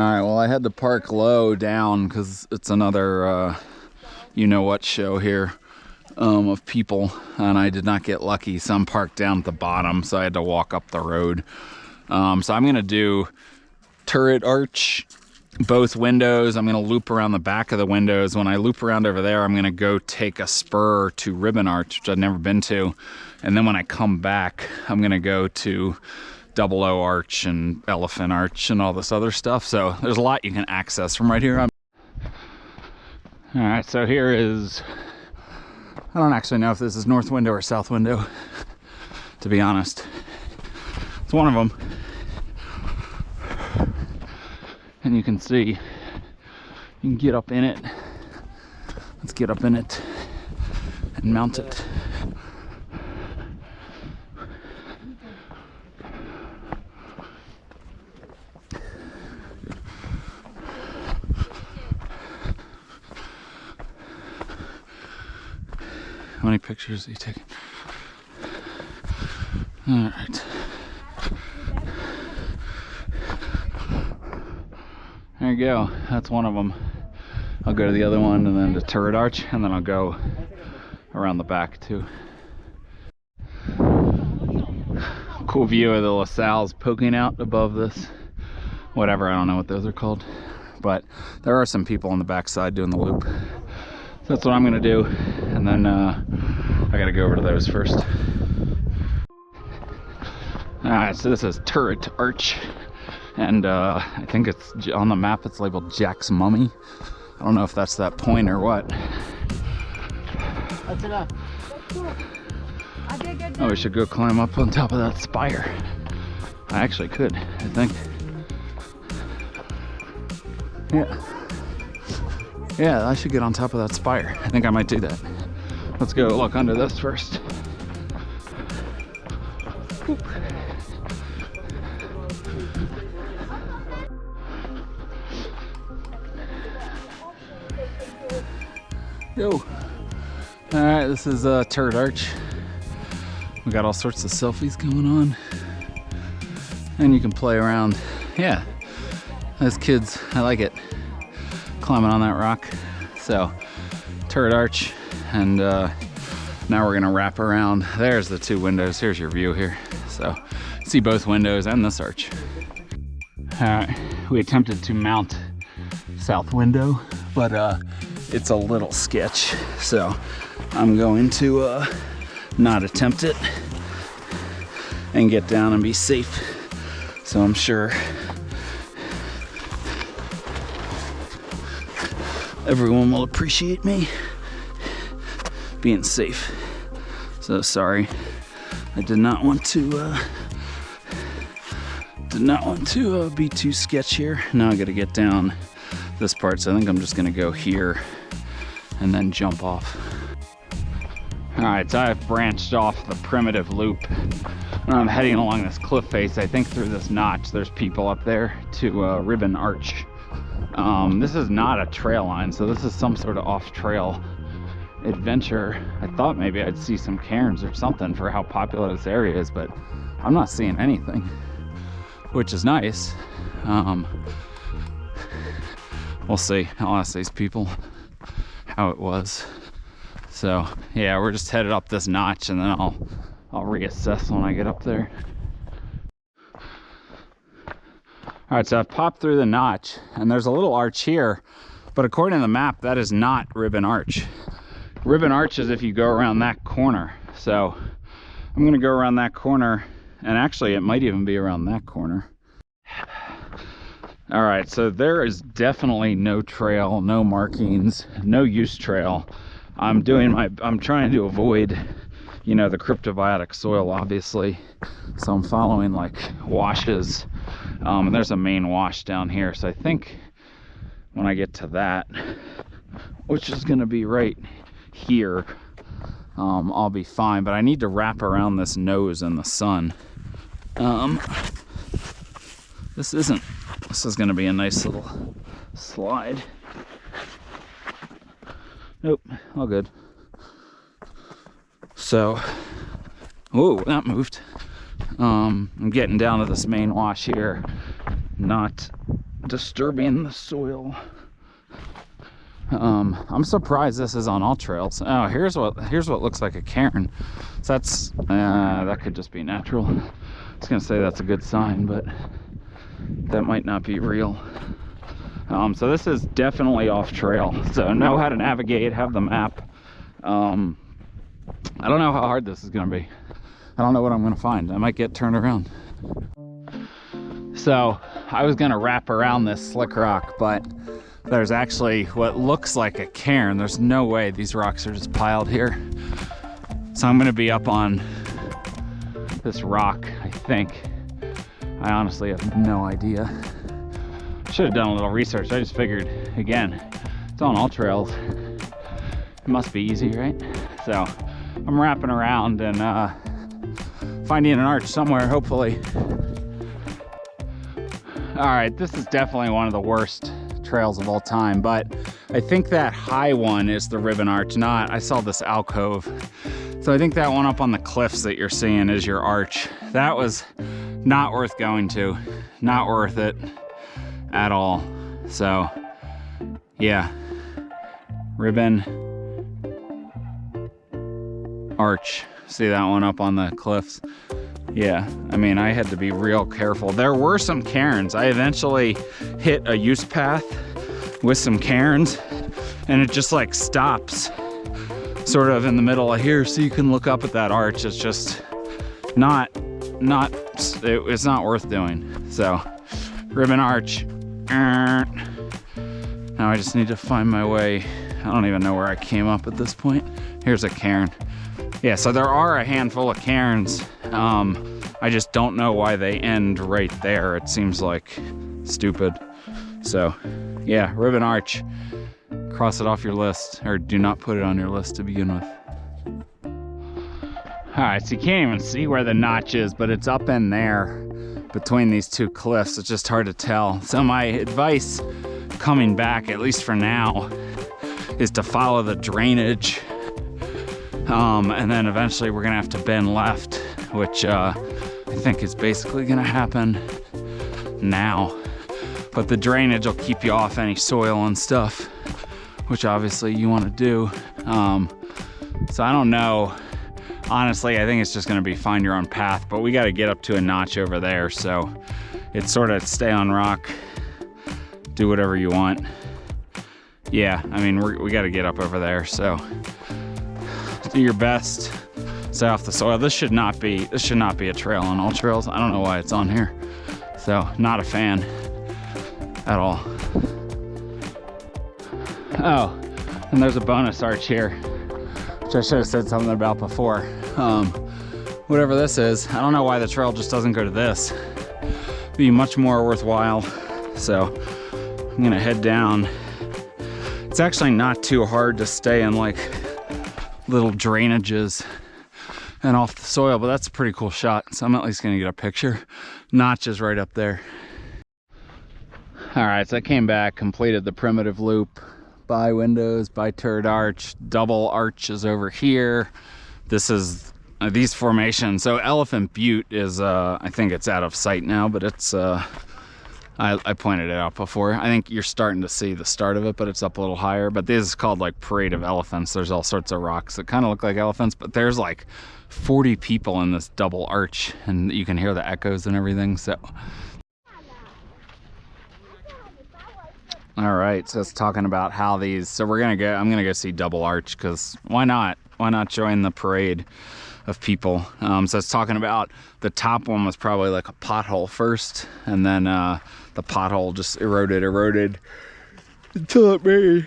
All right, well, I had to park low down because it's another you-know-what show here of people, and I did not get lucky, so I'm parked down at the bottom, so I had to walk up the road. So I'm going to do turret arch, both windows. I'm going to loop around the back of the windows. When I loop around over there, I'm going to go take a spur to ribbon arch, which I've never been to. And then when I come back, I'm going to go to double O arch and elephant arch and all this other stuff. So there's a lot you can access from right here. All right, so here is, I don't actually know if this is north window or south window, to be honest. It's one of them. And you can see, you can get up in it. Let's get up in it and mount it. How many pictures are you taking? All right. There you go. That's one of them. I'll go to the other one and then the turret arch, and then I'll go around the back too. Cool view of the LaSalle's poking out above this. Whatever, I don't know what those are called. But there are some people on the backside doing the loop. So that's what I'm gonna do. And then I gotta go over to those first. Alright, so this is turret arch. And I think it's on the map, it's labeled Jack's Mummy. I don't know if that's that point or what. Oh, we should go climb up on top of that spire. I actually could, I think. Yeah, I should get on top of that spire. I think I might do that. Let's go look under this first. Whoop. Yo. All right, this is turret arch. We got all sorts of selfies going on, and you can play around. Yeah, as kids, I like it. Climbing on that rock. So, turret arch, and now we're gonna wrap around. There's the two windows. Here's your view here. So, see both windows and this arch. All right, we attempted to mount south window, but it's a little sketch, so I'm going to not attempt it and get down and be safe. So I'm sure everyone will appreciate me being safe. So sorry, I did not want to be too sketch here. Now I got to get down this part, so I think I'm just gonna go here and then jump off. All right, so I've branched off the primitive loop and I'm heading along this cliff face. I think through this notch there's people up there to ribbon arch. This is not a trail line, so this is some sort of off-trail adventure. I thought maybe I'd see some cairns or something for how popular this area is, but I'm not seeing anything, which is nice. We'll see. I'll ask these people how it was. So yeah, we're just headed up this notch, and then I'll reassess when I get up there. All right, so I've popped through the notch, and there's a little arch here, but according to the map, that is not ribbon arch. Ribbon arch is if you go around that corner. So I'm gonna go around that corner, and actually it might even be around that corner. All right, so there is definitely no trail, no markings, no use trail. I'm trying to avoid, you know, the cryptobiotic soil, obviously. So I'm following like washes, and there's a main wash down here. So I think when I get to that, which is gonna be right here, I'll be fine. But I need to wrap around this nose in the sun. This is gonna be a nice little slide. Nope, all good. So, whoa, that moved. I'm getting down to this main wash here, not disturbing the soil. I'm surprised this is on all trails. Oh, here's what looks like a cairn. So that's that could just be natural. I was gonna say that's a good sign, but that might not be real. So this is definitely off trail. So know how to navigate, have the map. I don't know how hard this is gonna be. I don't know what I'm gonna find. I might get turned around. So I was gonna wrap around this slick rock, but there's actually what looks like a cairn. There's no way these rocks are just piled here. So I'm gonna be up on this rock, I think. I honestly have no idea. Should have done a little research. I just figured, again, it's on all trails. It must be easy, right? So I'm wrapping around and finding an arch somewhere, hopefully. All right, this is definitely one of the worst trails of all time, but I think that high one is the ribbon arch, not, I saw this alcove. So I think that one up on the cliffs that you're seeing is your arch. That was not worth going to, not worth it at all. So yeah, ribbon arch. See that one up on the cliffs? Yeah, I mean, I had to be real careful. There were some cairns. I eventually hit a use path with some cairns, and it just like stops sort of in the middle of here, so you can look up at that arch. It's just it's not worth doing. So ribbon arch. Now I just need to find my way. I don't even know where I came up at this point. Here's a cairn. Yeah, so there are a handful of cairns. I just don't know why they end right there. It seems like stupid. So yeah, ribbon arch. Cross it off your list, or do not put it on your list to begin with. All right, so you can't even see where the notch is, but it's up in there between these two cliffs. It's just hard to tell. So my advice coming back, at least for now, is to follow the drainage. And then eventually we're gonna have to bend left, which I think is basically gonna happen now. But the drainage will keep you off any soil and stuff, which obviously you wanna do. So I don't know. Honestly, I think it's just gonna be find your own path, but we gotta get up to a notch over there. So it's sort of stay on rock, do whatever you want. Yeah, I mean, we gotta get up over there, so do your best, stay off the soil. This should not be a trail on all trails. I don't know why it's on here. So not a fan at all. Oh, and there's a bonus arch here, which I should have said something about before. Whatever this is, I don't know why the trail just doesn't go to this. It'd be much more worthwhile. So I'm gonna head down. It's actually not too hard to stay in like little drainages and off the soil, but that's a pretty cool shot. So I'm at least gonna get a picture. Notch is right up there. All right, so I came back, completed the primitive loop. By windows, by turret arch, double arch is over here. This is these formations. So Elephant Butte is, I think it's out of sight now, but it's, I pointed it out before. I think you're starting to see the start of it, but it's up a little higher. But this is called like Parade of Elephants. There's all sorts of rocks that kind of look like elephants, but there's like 40 people in this double arch, and you can hear the echoes and everything. So all right, so it's talking about how these, so I'm gonna go see double arch, because why not join the parade of people. So it's talking about the top one was probably like a pothole first, and then the pothole just eroded until it made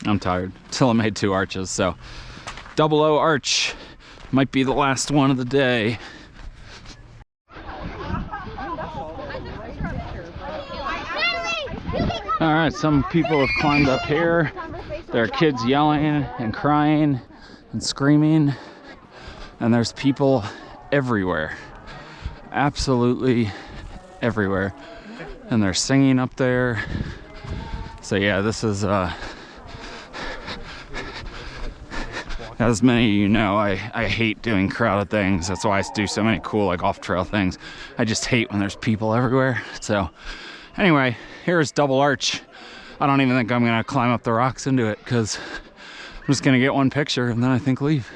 I'm tired, until it made 2 arches. So double O arch might be the last one of the day. All right, some people have climbed up here. There are kids yelling and crying and screaming, and there's people everywhere, absolutely everywhere, and they're singing up there. So yeah, this is As many of you know, I hate doing crowded things. That's why I do so many cool like off-trail things. I just hate when there's people everywhere. So anyway, here's Double Arch. I don't even think I'm gonna climb up the rocks into it because I'm just gonna get one picture and then I think leave.